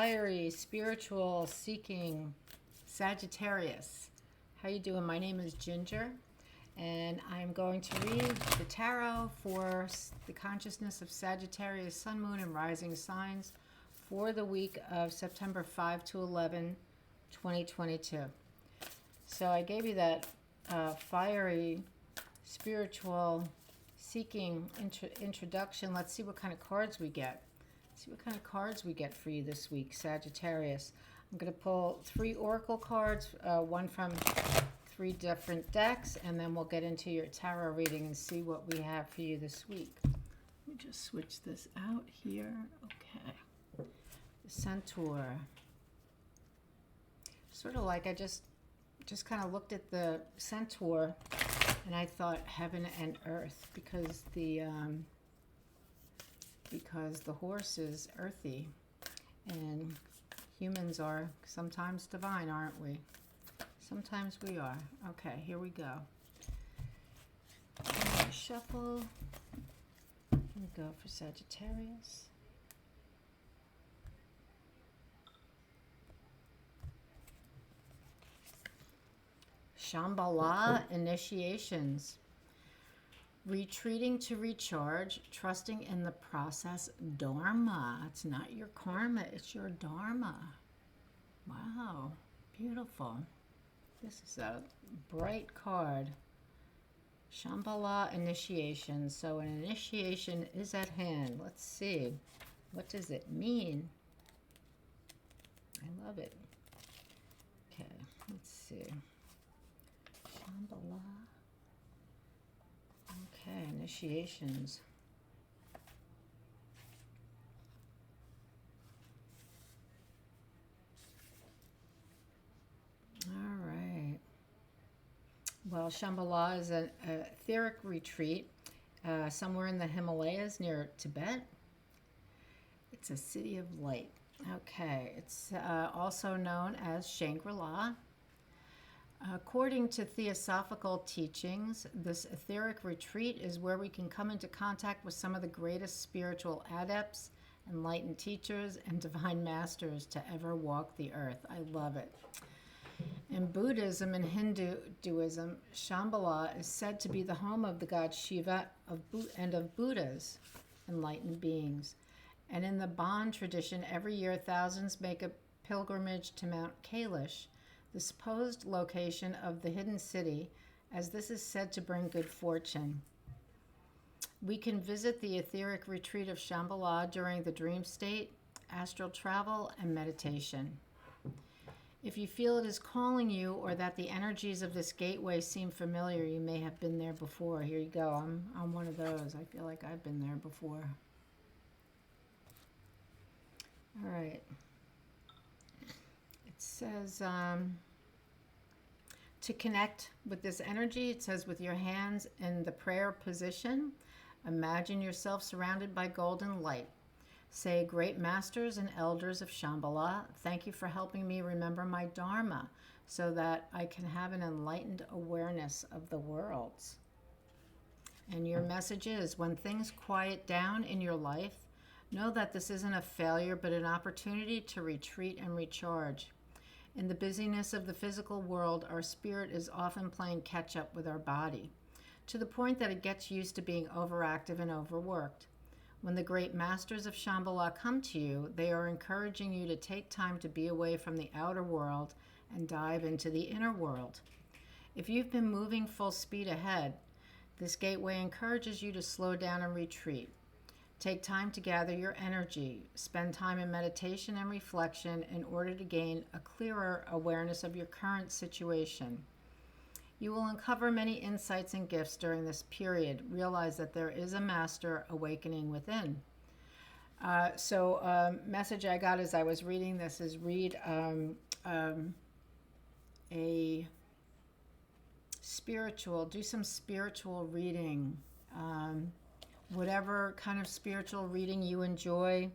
fiery, spiritual, seeking Sagittarius. How you doing? My name is Ginger, and I'm going to read the tarot for the consciousness of Sagittarius, Sun, Moon, and Rising signs for the week of September 5 to 11, 2022. So I gave you that fiery, spiritual, seeking introduction. Let's see what kind of cards we get. See what kind of cards we get for you this week, Sagittarius. I'm going to pull 3 oracle cards, one from 3 different decks, and then we'll get into your tarot reading and see what we have for you this week. Let me just switch this out here. Okay. The Centaur. Sort of like I just kind of looked at the Centaur and I thought heaven and earth, because the horse is earthy and humans are sometimes divine, aren't we? Sometimes we are. Okay, here we go. Shuffle. Here we go for Sagittarius. Shambhala initiations. Retreating to recharge, trusting in the process. Dharma. It's not your karma, it's your dharma. Wow, beautiful. This is a bright card. Shambhala initiation. So an initiation is at hand. Let's see. What does it mean? I love it. Okay, let's see. Shambhala. Okay, initiations. All right. Well, Shambhala is an etheric retreat somewhere in the Himalayas near Tibet. It's a city of light. Okay, it's also known as Shangri-La. According to theosophical teachings, this etheric retreat is where we can come into contact with some of the greatest spiritual adepts, enlightened teachers, and divine masters to ever walk the earth. I love it. In Buddhism and Hinduism, Shambhala is said to be the home of the god Shiva and of Buddhas, enlightened beings. And in the Bon tradition, every year thousands make a pilgrimage to Mount Kailash, the supposed location of the hidden city, as this is said to bring good fortune. We can visit the etheric retreat of Shambhala during the dream state, astral travel, and meditation. If you feel it is calling you, or that the energies of this gateway seem familiar, you may have been there before. Here you go. I'm one of those. I feel like I've been there before. All right. It says to connect with this energy, it says with your hands in the prayer position, imagine yourself surrounded by golden light. Say, great masters and elders of Shambhala, thank you for helping me remember my dharma so that I can have an enlightened awareness of the worlds. And your message is, when things quiet down in your life, know that this isn't a failure but an opportunity to retreat and recharge. In the busyness of the physical world, our spirit is often playing catch up with our body, to the point that it gets used to being overactive and overworked. When the great masters of Shambhala come to you, they are encouraging you to take time to be away from the outer world and dive into the inner world. If you've been moving full speed ahead, this gateway encourages you to slow down and retreat. Take time to gather your energy. Spend time in meditation and reflection in order to gain a clearer awareness of your current situation. You will uncover many insights and gifts during this period. Realize that there is a master awakening within. Message I got as I was reading this is read a spiritual, do some spiritual reading. Whatever kind of spiritual reading you enjoy,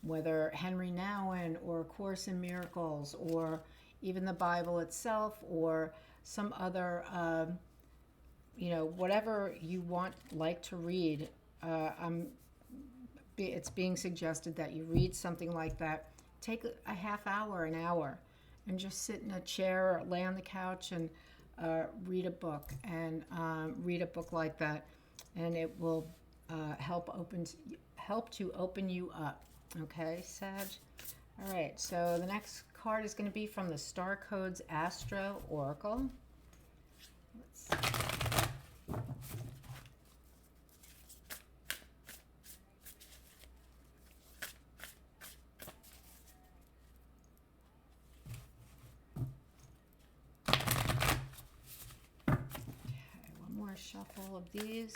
whether Henry Nouwen or A Course in Miracles or even the Bible itself or some other, whatever you like to read, it's being suggested that you read something like that take a half hour, an hour, and just sit in a chair or lay on the couch and read a book, and read a book like that, and it will help to open you up. Okay, Sag. All right, so the next card is going to be from the Star Codes Astro Oracle. Let's see. Okay, one more shuffle of these.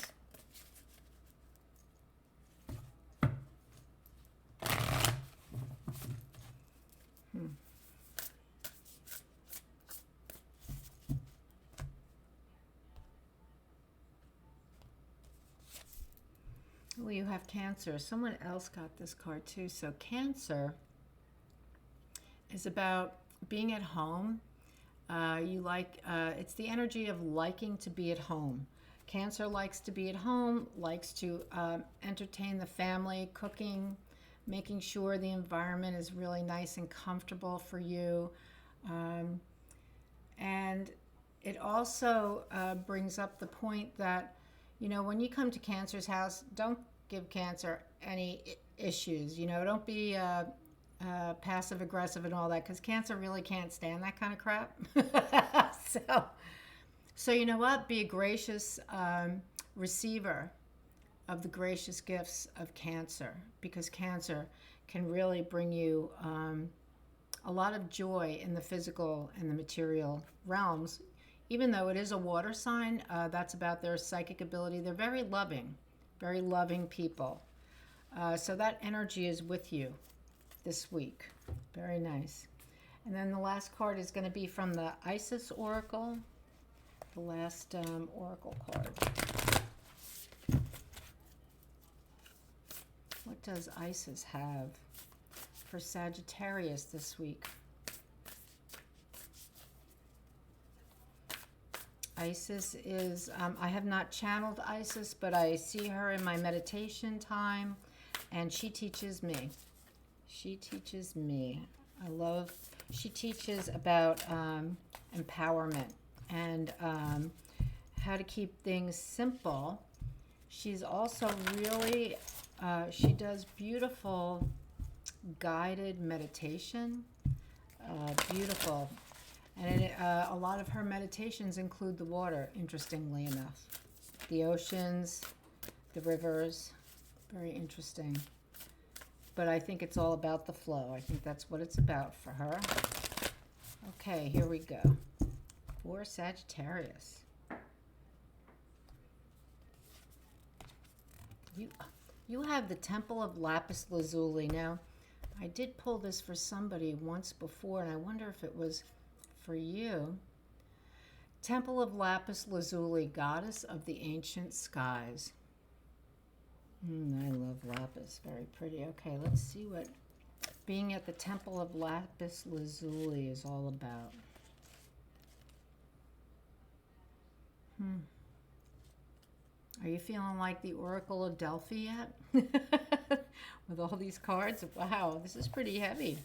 Well, you have Cancer. Someone else got this card too. So Cancer is about being at home. It's the energy of liking to be at home. Cancer likes to be at home, likes to entertain the family, cooking, making sure the environment is really nice and comfortable for you. And it also brings up the point that, you know, when you come to Cancer's house, don't give Cancer any issues. You know, don't be passive aggressive and all that, because Cancer really can't stand that kind of crap. So you know what? Be a gracious receiver of the gracious gifts of Cancer, because Cancer can really bring you a lot of joy in the physical and the material realms. Even though it is a water sign, that's about their psychic ability. They're very loving people. So that energy is with you this week. Very nice. And then the last card is going to be from the Isis Oracle, the last oracle card. What does Isis have for Sagittarius this week? Isis is, I have not channeled Isis, but I see her in my meditation time, and she teaches me. She teaches me. She teaches about empowerment and how to keep things simple. She's also really, she does beautiful guided meditation. Beautiful. And a lot of her meditations include the water, interestingly enough. The oceans, the rivers, very interesting. But I think it's all about the flow. I think that's what it's about for her. Okay, here we go. For Sagittarius. You have the Temple of Lapis Lazuli. Now, I did pull this for somebody once before, and I wonder if it was for you. Temple of Lapis Lazuli, goddess of the ancient skies. I love Lapis, very pretty. Okay, let's see what being at the Temple of Lapis Lazuli is all about. Are you feeling like the Oracle of Delphi yet? With all these cards? Wow, this is pretty heavy.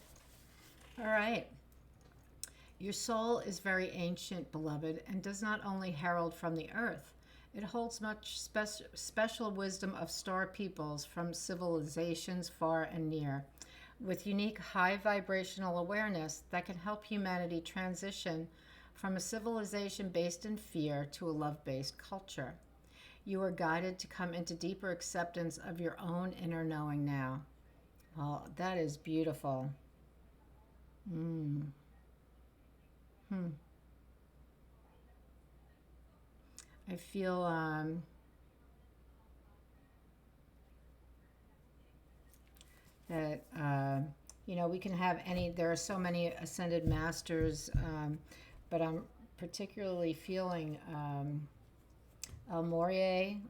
All right. Your soul is very ancient, beloved, and does not only herald from the earth. It holds much special wisdom of star peoples from civilizations far and near, with unique high vibrational awareness that can help humanity transition from a civilization based in fear to a love-based culture. You are guided to come into deeper acceptance of your own inner knowing now. Well, that is beautiful. I feel that we can have there are so many ascended masters, but I'm particularly feeling El Morye,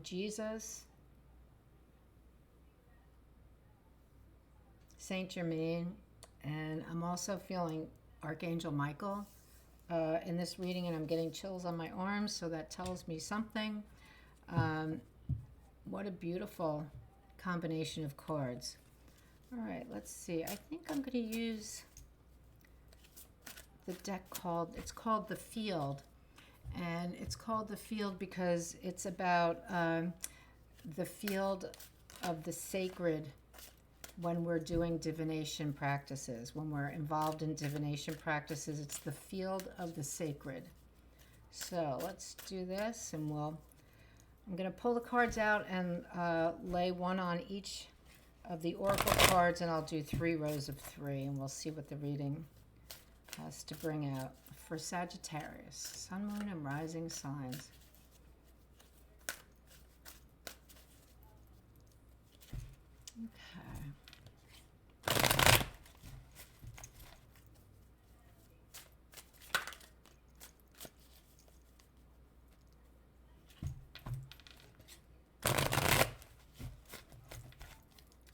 Jesus, Saint Germain, and I'm also feeling Archangel Michael in this reading, and I'm getting chills on my arms, so that tells me something. What a beautiful combination of cards. All right, let's see. I think I'm going to use the deck it's called The Field. And it's called The Field because it's about the field of the sacred when we're doing divination practices. When we're involved in divination practices, it's the field of the sacred. So let's do this, and I'm going to pull the cards out and lay one on each of the oracle cards, and I'll do 3 rows of 3, and we'll see what the reading has to bring out for Sagittarius, Sun, Moon, and Rising signs. Okay.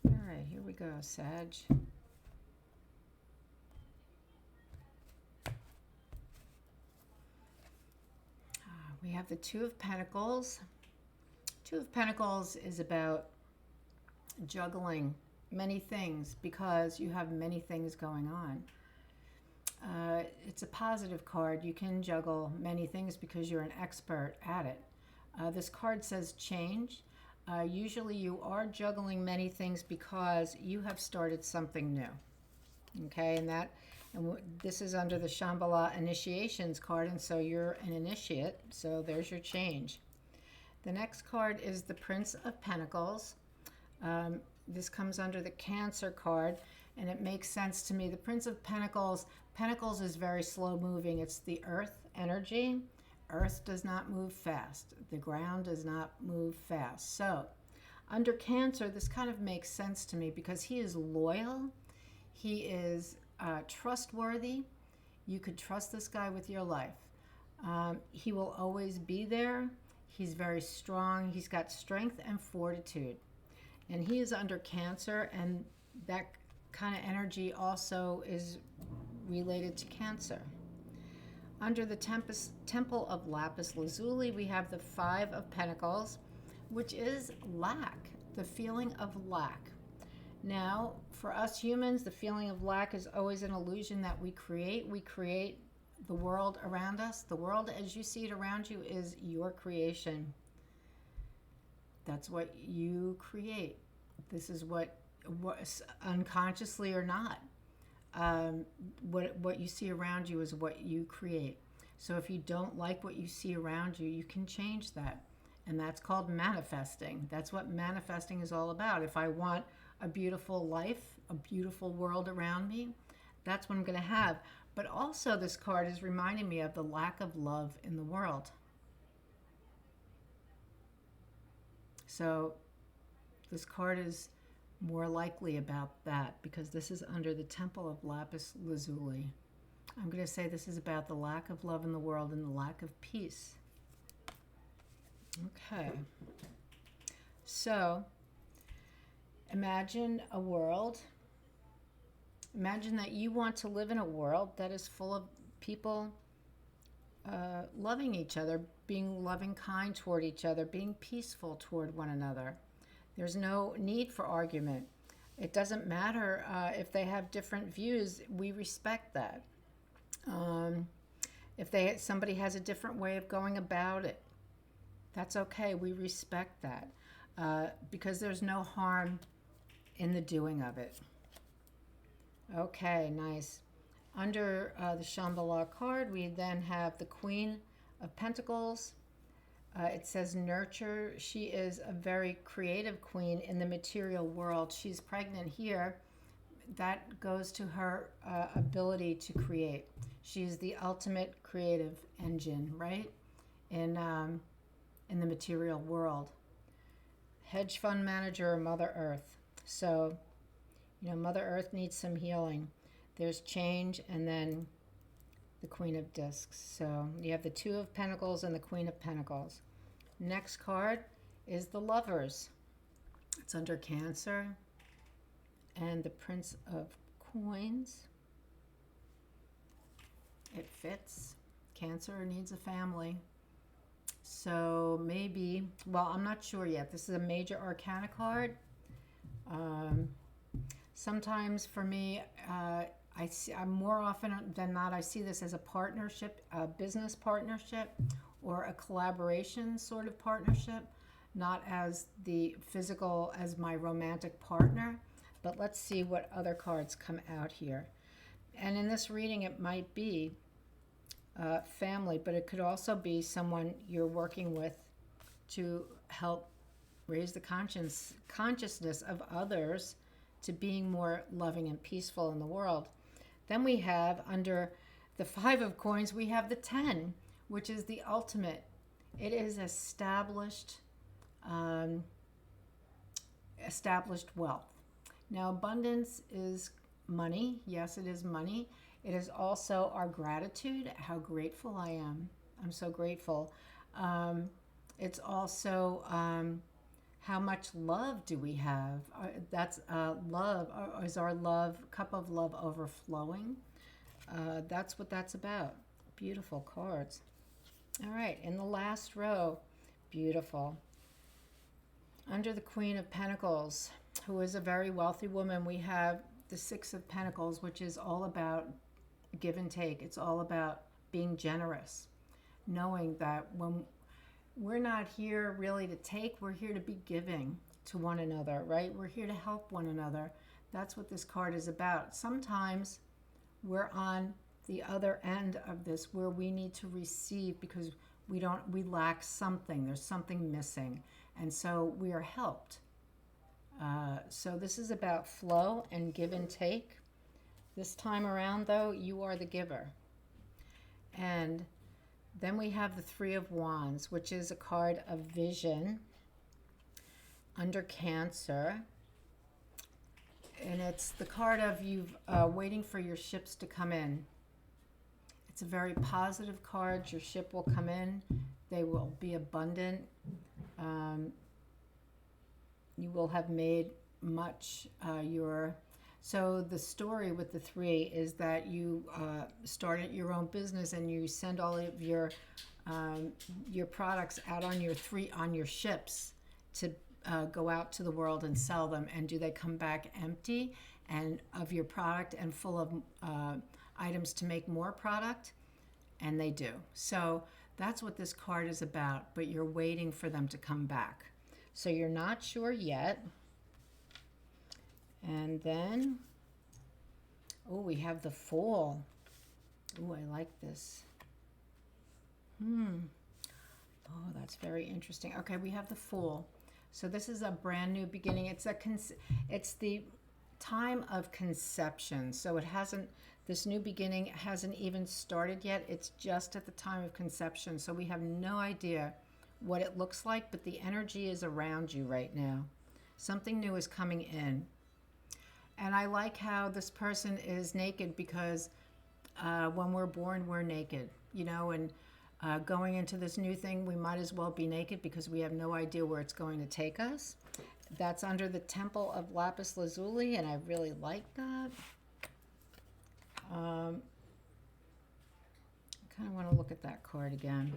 All right, here we go, Sag. We have the Two of Pentacles. Two of Pentacles is about juggling many things because you have many things going on. It's a positive card. You can juggle many things because you're an expert at it. This card says change. Usually you are juggling many things because you have started something new. Okay, and this is under the Shambhala Initiations card, and so you're an initiate, so there's your change. The next card is the Prince of Pentacles. This comes under the Cancer card, and it makes sense to me. The Prince of Pentacles is very slow moving. It's the earth energy. Earth does not move fast. The ground does not move fast. So under Cancer, this kind of makes sense to me because he is loyal. He is trustworthy. You could trust this guy with your life. He will always be there. He's very strong. He's got strength and fortitude. And he is under Cancer, and that kind of energy also is related to Cancer. Under the Temple of Lapis Lazuli, we have the Five of Pentacles, which is lack, the feeling of lack. Now, for us humans, the feeling of lack is always an illusion that we create. We create the world around us. The world as you see it around you is your creation. That's what you create. This is what unconsciously or not, what you see around you is what you create. So if you don't like what you see around you, you can change that. And that's called manifesting. That's what manifesting is all about. If I want a beautiful life, a beautiful world around me, that's what I'm going to have. But also this card is reminding me of the lack of love in the world. So this card is more likely about that because this is under the Temple of Lapis Lazuli. I'm going to say this is about the lack of love in the world and the lack of peace. Okay. So imagine a world. Imagine that you want to live in a world that is full of people loving each other, being loving, kind toward each other, being peaceful toward one another. There's no need for argument. It doesn't matter if they have different views. We respect that. If somebody has a different way of going about it, that's okay. We respect that because there's no harm in the doing of it. Okay, nice. Under the Shambhala card, we then have the Queen of Pentacles. It says nurture. She is a very creative queen in the material world. She's pregnant here. That goes to her ability to create. She's the ultimate creative engine, right? In the material world. Hedge fund manager or Mother Earth. So, Mother Earth needs some healing. There's change, and then the Queen of Discs. So you have the Two of Pentacles and the Queen of Pentacles. Next card is the Lovers. It's under Cancer. And the Prince of Coins. It fits. Cancer needs a family. So maybe, well, I'm not sure yet. This is a major arcana card. Sometimes for me, I'm more often than not, I see this as a partnership, a business partnership, or a collaboration sort of partnership, not as the physical, as my romantic partner. But let's see what other cards come out here. And in this reading, it might be family, but it could also be someone you're working with to help raise the consciousness of others to being more loving and peaceful in the world. Then we have, under the 5 of coins, we have the 10, which is the ultimate. It is established wealth. Now, abundance is money. Yes, it is money. It is also our gratitude, how grateful I am. I'm so grateful. It's also how much love do we have? That's love. Is our cup of love overflowing? That's what that's about. Beautiful cards. All right, in the last row, beautiful. Under the Queen of Pentacles, who is a very wealthy woman, we have the 6 of Pentacles, which is all about give and take. It's all about being generous, knowing that when we're not here really to take, we're here to be giving to one another, right? We're here to help one another. That's what this card is about. Sometimes we're on the other end of this where we need to receive because we lack something. There's something missing. And so we are helped. So this is about flow and give and take. This time around, though, you are the giver. And then we have the 3 of Wands, which is a card of vision under Cancer. And it's the card of you waiting for your ships to come in. It's a very positive card. Your ship will come in. They will be abundant. You will have made much So the story with the 3 is that you started your own business and you send all of your products out on your ships to go out to the world and sell them. And do they come back empty and of your product and full of items to make more product? And they do. So that's what this card is about, but you're waiting for them to come back. So you're not sure yet. And then, we have the Fool. I like this. That's very interesting. Okay, we have the Fool. So this is a brand new beginning. It's the time of conception. So this new beginning hasn't even started yet. It's just at the time of conception. So we have no idea what it looks like, but the energy is around you right now. Something new is coming in. And I like how this person is naked because when we're born, we're naked, and going into this new thing, we might as well be naked because we have no idea where it's going to take us. That's under the Temple of Lapis Lazuli, and I really like that. I kind of want to look at that card again.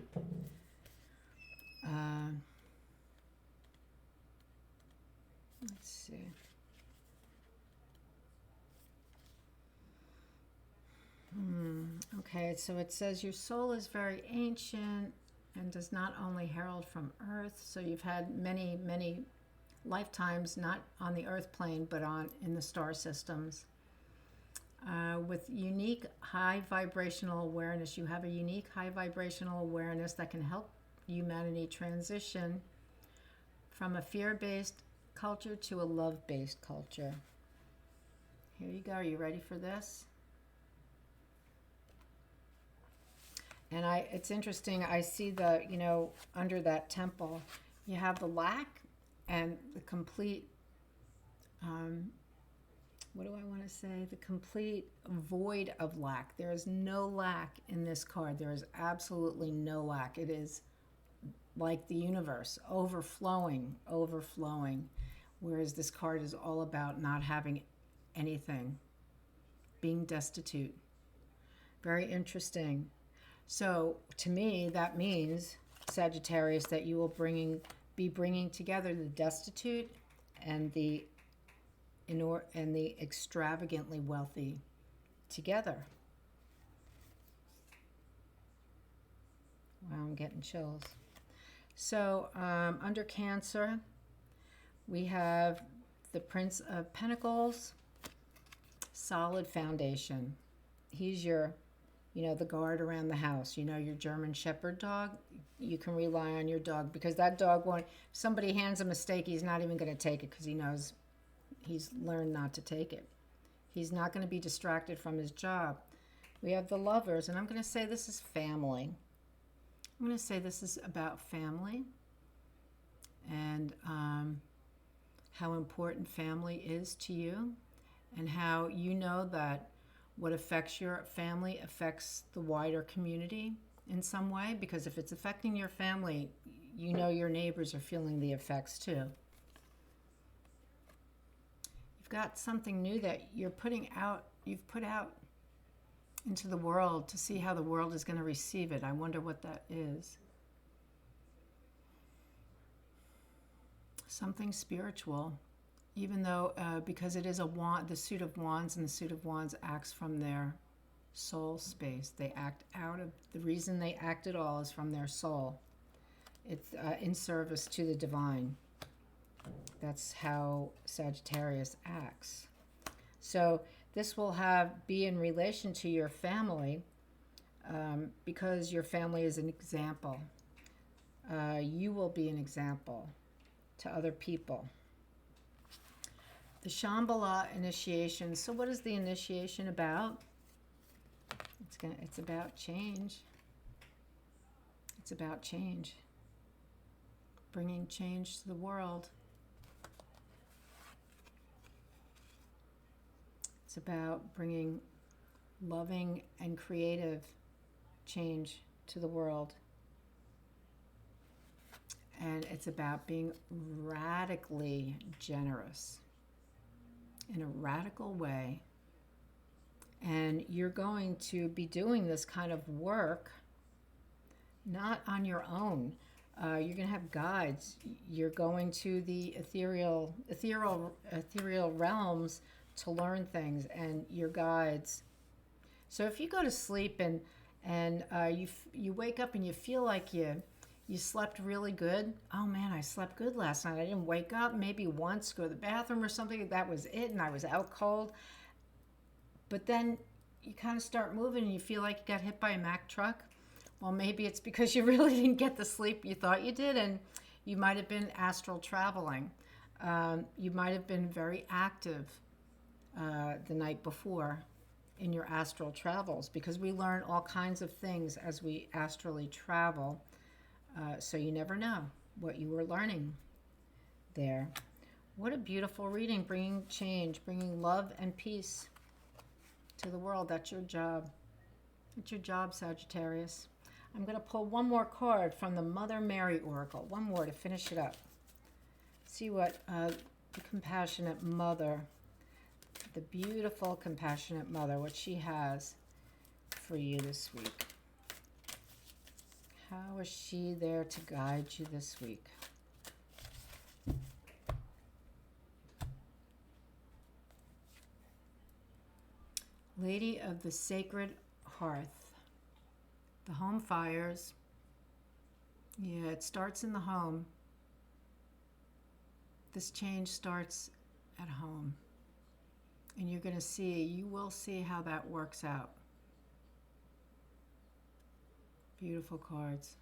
Let's see. Okay, so it says your soul is very ancient and does not only herald from Earth. So you've had many, many lifetimes, not on the Earth plane, but in the star systems. With unique high vibrational awareness, you have a unique high vibrational awareness that can help humanity transition from a fear-based culture to a love-based culture. Here you go. Are you ready for this? And it's interesting. I see under that temple, you have the lack and the complete, what do I want to say? The complete void of lack. There is no lack in this card. There is absolutely no lack. It is like the universe, overflowing. Whereas this card is all about not having anything, being destitute. Very interesting. So to me, that means, Sagittarius, that you will be bringing together the destitute and the and the extravagantly wealthy together. Wow, I'm getting chills. So under Cancer, we have the Prince of Pentacles, solid foundation. He's your, the guard around the house. Your German Shepherd dog. You can rely on your dog because that dog won't, if somebody hands him a steak, he's not even going to take it because he knows he's learned not to take it. He's not going to be distracted from his job. We have the Lovers, and I'm going to say this is family. I'm going to say this is about family and how important family is to you, and how you know that what affects your family affects the wider community in some way, because if it's affecting your family, your neighbors are feeling the effects too. You've got something new that you've put out into the world to see how the world is going to receive it. I wonder what that is. Something spiritual, even though because it is a wand, the suit of wands, and the suit of wands acts from their soul space. They act out of, the reason they act at all is from their soul. It's in service to the divine. That's how Sagittarius acts. So this will be in relation to your family, because your family is an example. You will be an example to other people. The Shambhala initiation. So what is the initiation about? It's about change. It's about change. Bringing change to the world. It's about bringing loving and creative change to the world. And it's about being radically generous in a radical way. And you're going to be doing this kind of work not on your own. You're going to have guides. You're going to the ethereal realms to learn things, and your guides. So if you go to sleep and you wake up and you feel like you slept really good. Oh man, I slept good last night. I didn't wake up maybe once, go to the bathroom or something. That was it, and I was out cold. But then you kind of start moving and you feel like you got hit by a Mack truck. Well, maybe it's because you really didn't get the sleep you thought you did, and you might have been astral traveling. You might have been very active the night before in your astral travels, because we learn all kinds of things as we astrally travel. So you never know what you were learning there. What a beautiful reading, bringing change, bringing love and peace to the world. That's your job. It's your job, Sagittarius. I'm going to pull one more card from the Mother Mary Oracle. One more to finish it up. See what the compassionate mother, the beautiful compassionate mother, what she has for you this week. How is she there to guide you this week? Lady of the Sacred Hearth. The home fires. Yeah, it starts in the home. This change starts at home. And you will see how that works out. Beautiful cards.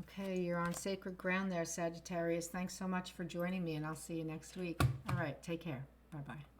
Okay, you're on sacred ground there, Sagittarius. Thanks so much for joining me, and I'll see you next week. All right, take care. Bye-bye.